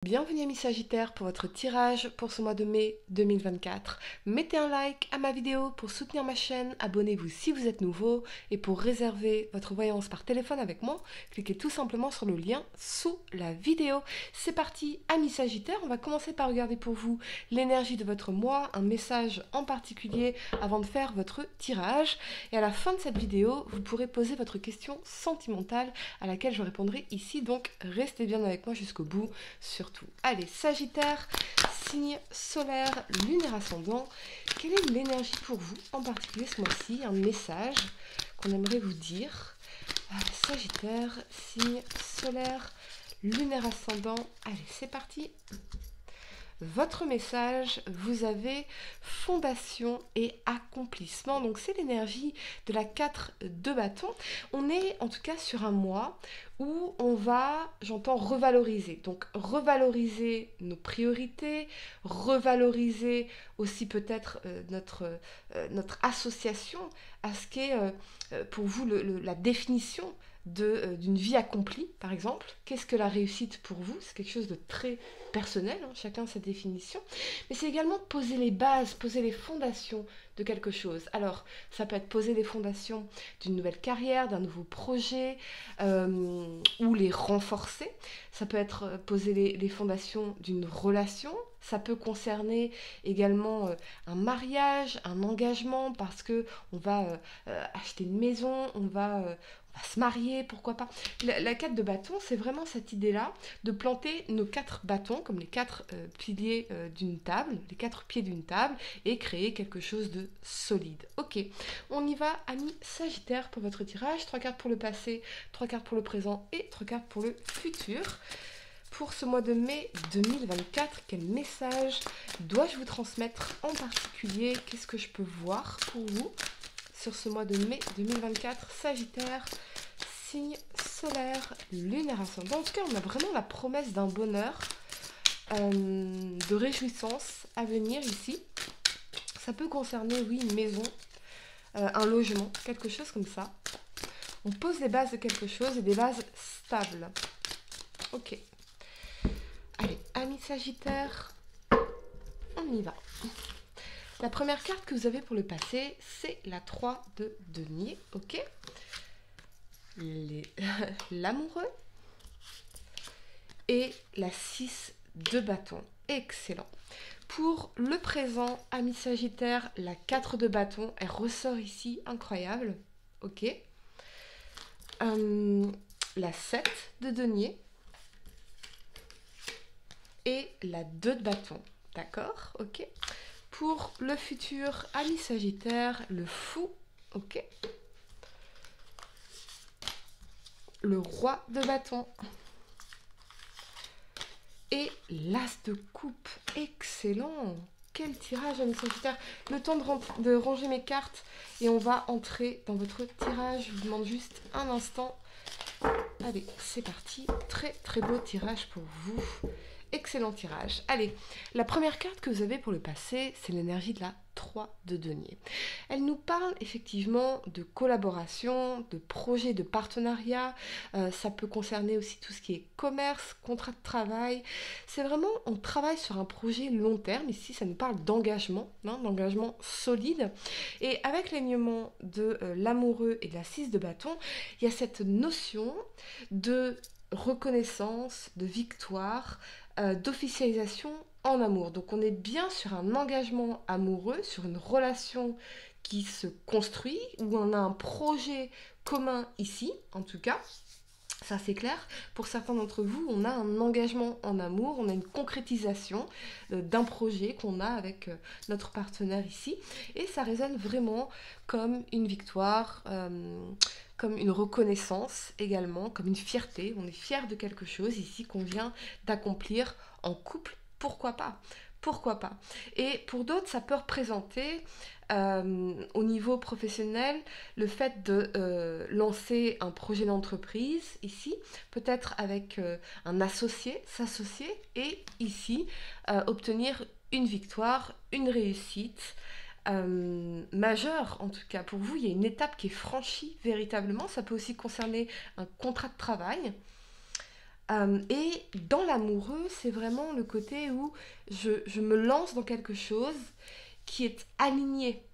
Bienvenue amis Sagittaires pour votre tirage pour ce mois de mai 2024. Mettez un like à ma vidéo pour soutenir ma chaîne, abonnez-vous si vous êtes nouveau et pour réserver votre voyance par téléphone avec moi, cliquez tout simplement sur le lien sous la vidéo. C'est parti amis Sagittaires, on va commencer par regarder pour vous l'énergie de votre mois, un message en particulier avant de faire votre tirage. Et à la fin de cette vidéo, vous pourrez poser votre question sentimentale à laquelle je répondrai ici, donc restez bien avec moi jusqu'au bout. Surtout. Allez, Sagittaire, signe solaire, lunaire ascendant. Quelle est l'énergie pour vous en particulier ce mois-ci? Un message qu'on aimerait vous dire. Sagittaire, signe solaire, lunaire ascendant. Allez, c'est parti. Votre message, vous avez fondation et accomplissement. Donc c'est l'énergie de la 4 de bâton. On est en tout cas sur un mois où on va, j'entends, revaloriser. Donc revaloriser nos priorités, revaloriser aussi peut-être notre association à ce qu'est pour vous la définition d'une vie accomplie, par exemple. Qu'est-ce que la réussite pour vous? C'est quelque chose de très personnel, hein, chacun sa définition. Mais c'est également poser les bases, poser les fondations de quelque chose. Alors, ça peut être poser les fondations d'une nouvelle carrière, d'un nouveau projet, ou les renforcer. Ça peut être poser les fondations d'une relation. Ça peut concerner également un mariage, un engagement, parce que on va acheter une maison, on va se marier, pourquoi pas. La 4 de bâton, c'est vraiment cette idée-là de planter nos 4 bâtons, comme les 4 piliers d'une table, les 4 pieds d'une table, et créer quelque chose de solide. Ok, on y va, amis Sagittaire, pour votre tirage. 3 cartes pour le passé, 3 cartes pour le présent et 3 cartes pour le futur. Pour ce mois de mai 2024, quel message dois-je vous transmettre en particulier? Qu'est-ce que je peux voir pour vous sur ce mois de mai 2024, Sagittaire, signe solaire, lunaire ascendant. En tout cas, on a vraiment la promesse d'un bonheur, de réjouissance à venir ici. Ça peut concerner, oui, une maison, un logement, quelque chose comme ça. On pose les bases de quelque chose et des bases stables. Ok. Allez, amis Sagittaire, on y va. La première carte que vous avez pour le passé, c'est la 3 de denier, ok? L'amoureux et la 6 de bâton. Excellent. Pour le présent, ami Sagittaire, la 4 de bâton, elle ressort ici, incroyable, ok? La 7 de denier et la 2 de bâton, d'accord, ok? Pour le futur, ami Sagittaire, le fou, ok? Le roi de bâton et l'as de coupe. Excellent! Quel tirage, ami Sagittaire! Le temps de ranger mes cartes et on va entrer dans votre tirage. Je vous demande juste un instant. Allez, c'est parti. Très très beau tirage pour vous. Excellent tirage. Allez, la première carte que vous avez pour le passé, c'est l'énergie de la 3 de denier. Elle nous parle effectivement de collaboration, de projet, de partenariat. Ça peut concerner aussi tout ce qui est commerce, contrat de travail. C'est vraiment, on travaille sur un projet long terme. Ici, ça nous parle d'engagement, hein, d'engagement solide. Et avec l'alignement de l'amoureux et de la 6 de bâton, il y a cette notion de reconnaissance, de victoire, d'officialisation en amour. Donc on est bien sur un engagement amoureux, sur une relation qui se construit, où on a un projet commun ici, en tout cas. Ça c'est clair. Pour certains d'entre vous, on a un engagement en amour, on a une concrétisation d'un projet qu'on a avec notre partenaire ici. Et ça résonne vraiment comme une victoire, comme une reconnaissance également, comme une fierté. On est fier de quelque chose ici qu'on vient d'accomplir en couple. Pourquoi pas? Pourquoi pas? Et pour d'autres, ça peut représenter au niveau professionnel le fait de lancer un projet d'entreprise ici, peut-être avec un associé, s'associer et ici obtenir une victoire, une réussite majeure en tout cas. Pour vous, il y a une étape qui est franchie véritablement. Ça peut aussi concerner un contrat de travail. Et dans l'amoureux, c'est vraiment le côté où je me lance dans quelque chose qui est aligné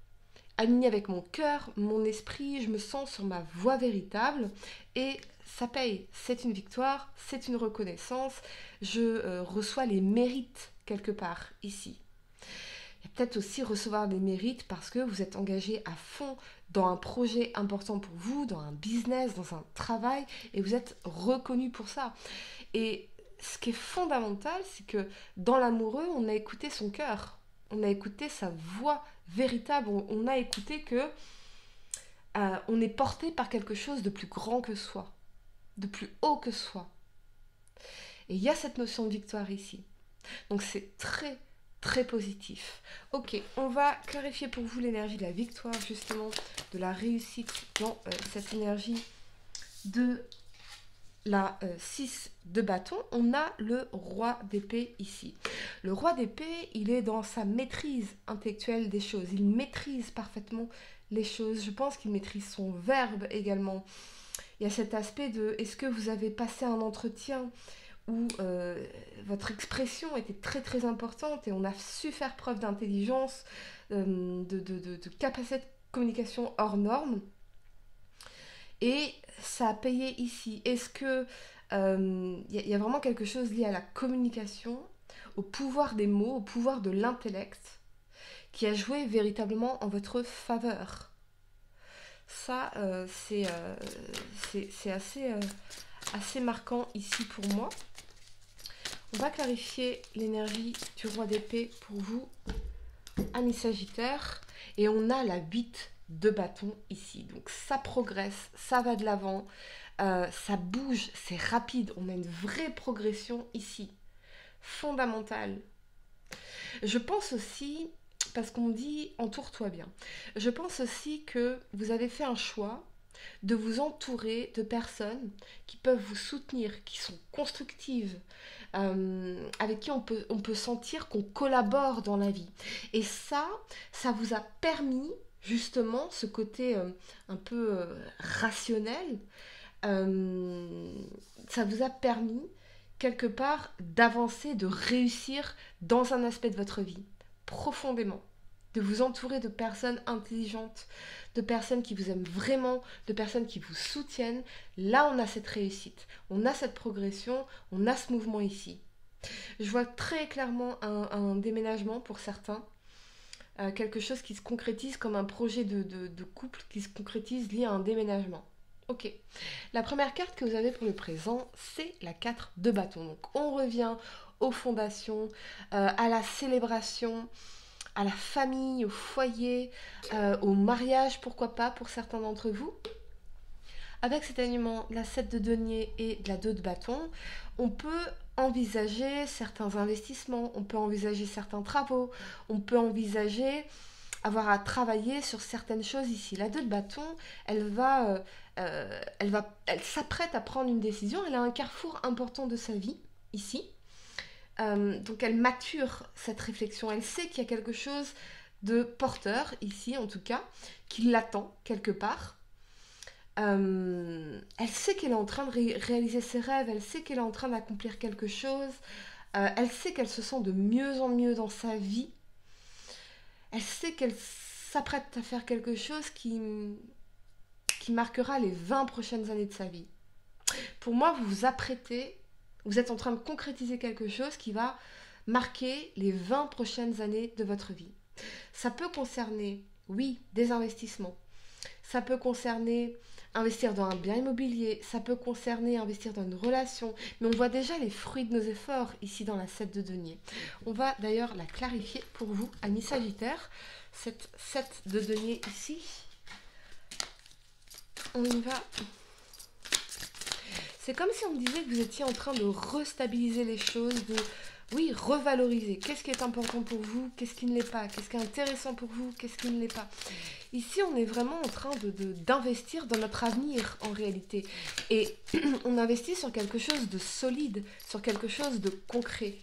avec mon cœur, mon esprit, je me sens sur ma voie véritable et ça paye. C'est une victoire, c'est une reconnaissance, je reçois les mérites quelque part ici. Et peut-être aussi recevoir des mérites parce que vous êtes engagé à fond dans un projet important pour vous, dans un business, dans un travail, et vous êtes reconnu pour ça. Et ce qui est fondamental, c'est que dans l'amoureux, on a écouté son cœur, on a écouté sa voix véritable, on a écouté que on est porté par quelque chose de plus grand que soi, de plus haut que soi. Et il y a cette notion de victoire ici. Donc c'est très très positif. Ok, on va clarifier pour vous l'énergie de la victoire, justement, de la réussite dans cette énergie de la 6 de bâton. On a le roi d'épée ici. Le roi d'épée, il est dans sa maîtrise intellectuelle des choses. Il maîtrise parfaitement les choses. Je pense qu'il maîtrise son verbe également. Il y a cet aspect de est-ce que vous avez passé un entretien où votre expression était très très importante et on a su faire preuve d'intelligence, de capacité de communication hors norme. Et ça a payé ici. Est-ce que y a vraiment quelque chose lié à la communication, au pouvoir des mots, au pouvoir de l'intellect, qui a joué véritablement en votre faveur? Ça, c'est assez marquant ici pour moi. On va clarifier l'énergie du roi d'épée pour vous, amis Sagittaire. Et on a la 8 de bâton ici. Donc ça progresse, ça va de l'avant, ça bouge, c'est rapide. On a une vraie progression ici, fondamentale. Je pense aussi, parce qu'on dit entoure-toi bien, je pense aussi que vous avez fait un choix de vous entourer de personnes qui peuvent vous soutenir, qui sont constructives, avec qui on peut sentir qu'on collabore dans la vie. Et ça vous a permis justement ce côté un peu rationnel, ça vous a permis quelque part d'avancer, de réussir dans un aspect de votre vie, profondément. De vous entourer de personnes intelligentes, de personnes qui vous aiment vraiment, de personnes qui vous soutiennent. Là, on a cette réussite, on a cette progression, on a ce mouvement ici. Je vois très clairement un déménagement pour certains, quelque chose qui se concrétise comme un projet de couple qui se concrétise lié à un déménagement. Ok, la première carte que vous avez pour le présent, c'est la 4 de bâton. Donc on revient aux fondations, à la célébration, à la famille, au foyer, au mariage, pourquoi pas pour certains d'entre vous. Avec cet alignement, la 7 de denier et la 2 de bâton, on peut envisager certains investissements, on peut envisager certains travaux, on peut envisager avoir à travailler sur certaines choses ici. La 2 de bâton, elle s'apprête à prendre une décision, elle a un carrefour important de sa vie ici. Donc elle mature cette réflexion, elle sait qu'il y a quelque chose de porteur, ici en tout cas, qui l'attend quelque part. Elle sait qu'elle est en train de réaliser ses rêves, elle sait qu'elle est en train d'accomplir quelque chose, elle sait qu'elle se sent de mieux en mieux dans sa vie, elle sait qu'elle s'apprête à faire quelque chose qui marquera les 20 prochaines années de sa vie. Pour moi, vous vous apprêtez, vous êtes en train de concrétiser quelque chose qui va marquer les 20 prochaines années de votre vie. Ça peut concerner, oui, des investissements. Ça peut concerner investir dans un bien immobilier. Ça peut concerner investir dans une relation. Mais on voit déjà les fruits de nos efforts ici dans la 7 de denier. On va d'ailleurs la clarifier pour vous, amis Sagittaire. Cette 7 de denier ici. On y va. C'est comme si on me disait que vous étiez en train de restabiliser les choses, de, oui, revaloriser. Qu'est-ce qui est important pour vous? Qu'est-ce qui ne l'est pas? Qu'est-ce qui est intéressant pour vous? Qu'est-ce qui ne l'est pas? Ici, on est vraiment en train d'investir dans notre avenir, en réalité. Et on investit sur quelque chose de solide, sur quelque chose de concret.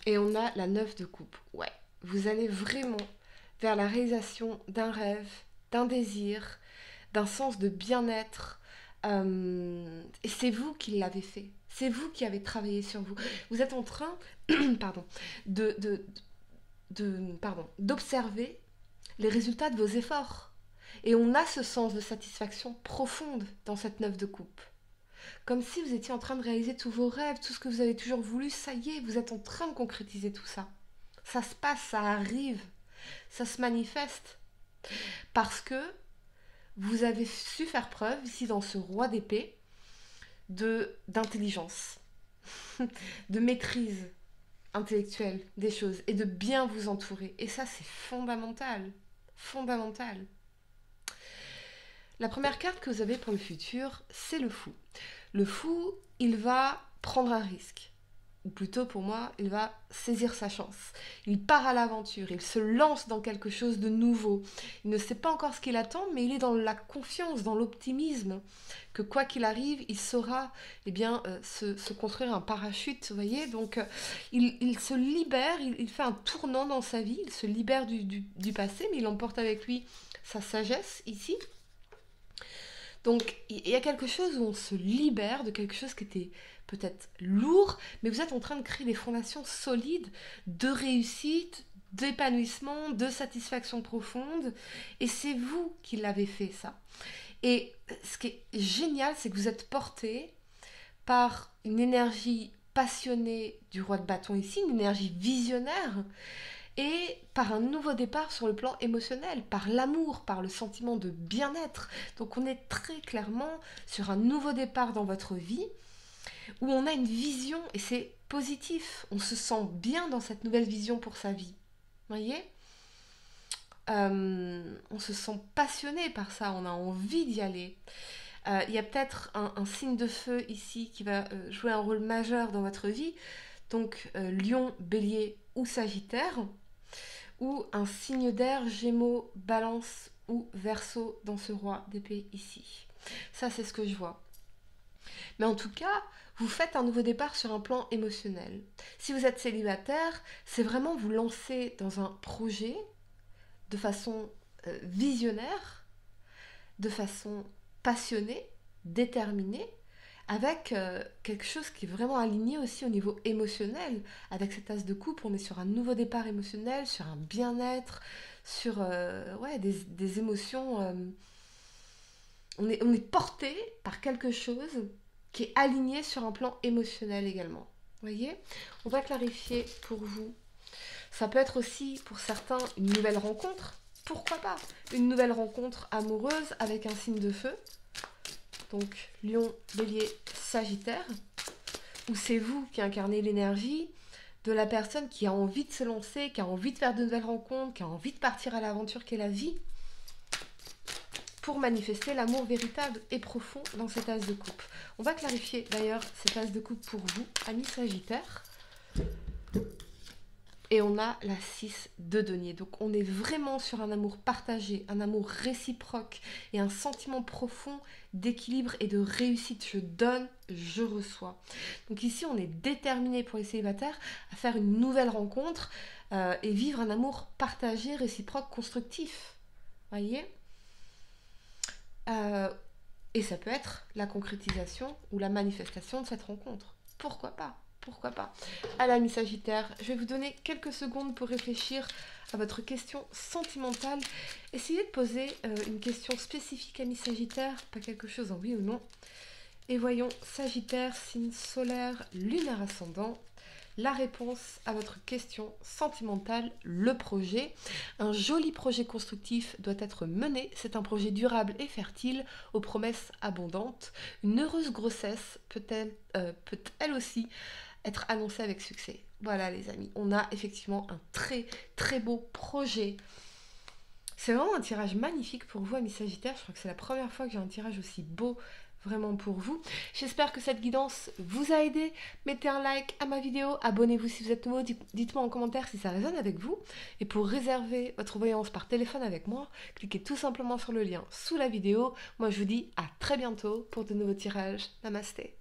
Et on a la 9 de coupe. Ouais, vous allez vraiment vers la réalisation d'un rêve, d'un désir, d'un sens de bien-être, Et c'est vous qui l'avez fait. C'est vous qui avez travaillé sur vous. Vous êtes en train pardon, d'observer les résultats de vos efforts. Et on a ce sens de satisfaction profonde dans cette 9 de coupe. Comme si vous étiez en train de réaliser tous vos rêves, tout ce que vous avez toujours voulu, ça y est, vous êtes en train de concrétiser tout ça. Ça se passe, ça arrive, ça se manifeste. Parce que vous avez su faire preuve, ici dans ce roi d'épée, d'intelligence, de maîtrise intellectuelle des choses et de bien vous entourer. Et ça, c'est fondamental. Fondamental. La première carte que vous avez pour le futur, c'est le fou. Le fou, il va prendre un risque. Ou plutôt pour moi, il va saisir sa chance. Il part à l'aventure, il se lance dans quelque chose de nouveau. Il ne sait pas encore ce qu'il attend, mais il est dans la confiance, dans l'optimisme, que quoi qu'il arrive, il saura se construire un parachute, vous voyez. Donc il se libère, il fait un tournant dans sa vie, il se libère du passé, mais il emporte avec lui sa sagesse ici. Donc il y a quelque chose où on se libère de quelque chose qui était peut-être lourd, mais vous êtes en train de créer des fondations solides de réussite, d'épanouissement, de satisfaction profonde, et c'est vous qui l'avez fait ça. Et ce qui est génial, c'est que vous êtes porté par une énergie passionnée du roi de bâton ici, une énergie visionnaire, et par un nouveau départ sur le plan émotionnel, par l'amour, par le sentiment de bien-être. Donc on est très clairement sur un nouveau départ dans votre vie, où on a une vision, et c'est positif, on se sent bien dans cette nouvelle vision pour sa vie. Vous voyez ? On se sent passionné par ça, on a envie d'y aller. Il y a peut-être un signe de feu ici qui va jouer un rôle majeur dans votre vie, donc Lion, Bélier ou Sagittaire, ou un signe d'air, Gémeaux, Balance ou Verseau dans ce roi d'épée ici. Ça, c'est ce que je vois. Mais en tout cas, vous faites un nouveau départ sur un plan émotionnel. Si vous êtes célibataire, c'est vraiment vous lancer dans un projet de façon visionnaire, de façon passionnée, déterminée, avec quelque chose qui est vraiment aligné aussi au niveau émotionnel. Avec cet as de coupe, on est sur un nouveau départ émotionnel, sur un bien-être, sur des émotions. On est porté par quelque chose qui est aligné sur un plan émotionnel également. Vous voyez ? On va clarifier pour vous. Ça peut être aussi, pour certains, une nouvelle rencontre. Pourquoi pas ? Une nouvelle rencontre amoureuse avec un signe de feu. Donc, Lion, Bélier, Sagittaire. Ou c'est vous qui incarnez l'énergie de la personne qui a envie de se lancer, qui a envie de faire de nouvelles rencontres, qui a envie de partir à l'aventure qu'est la vie, pour manifester l'amour véritable et profond dans cet as de coupe. On va clarifier d'ailleurs cet as de coupe pour vous, amis Sagittaire. Et on a la 6 de denier. Donc on est vraiment sur un amour partagé, un amour réciproque et un sentiment profond d'équilibre et de réussite. Je donne, je reçois. Donc ici on est déterminé pour les célibataires à faire une nouvelle rencontre et vivre un amour partagé, réciproque, constructif. Voyez ? Et ça peut être la concrétisation ou la manifestation de cette rencontre. Pourquoi pas ? Pourquoi pas ? À l'ami Sagittaire, je vais vous donner quelques secondes pour réfléchir à votre question sentimentale. Essayez de poser une question spécifique, ami Sagittaire, pas quelque chose en oui ou non. Et voyons, Sagittaire, signe solaire, lunaire ascendant. La réponse à votre question sentimentale, le projet. Un joli projet constructif doit être mené. C'est un projet durable et fertile, aux promesses abondantes. Une heureuse grossesse peut elle aussi être annoncée avec succès. Voilà les amis, on a effectivement un très très beau projet. C'est vraiment un tirage magnifique pour vous, amis Sagittaires. Je crois que c'est la première fois que j'ai un tirage aussi beau vraiment pour vous. J'espère que cette guidance vous a aidé. Mettez un like à ma vidéo, abonnez-vous si vous êtes nouveau, dites-moi en commentaire si ça résonne avec vous. Et pour réserver votre voyance par téléphone avec moi, cliquez tout simplement sur le lien sous la vidéo. Moi je vous dis à très bientôt pour de nouveaux tirages. Namasté.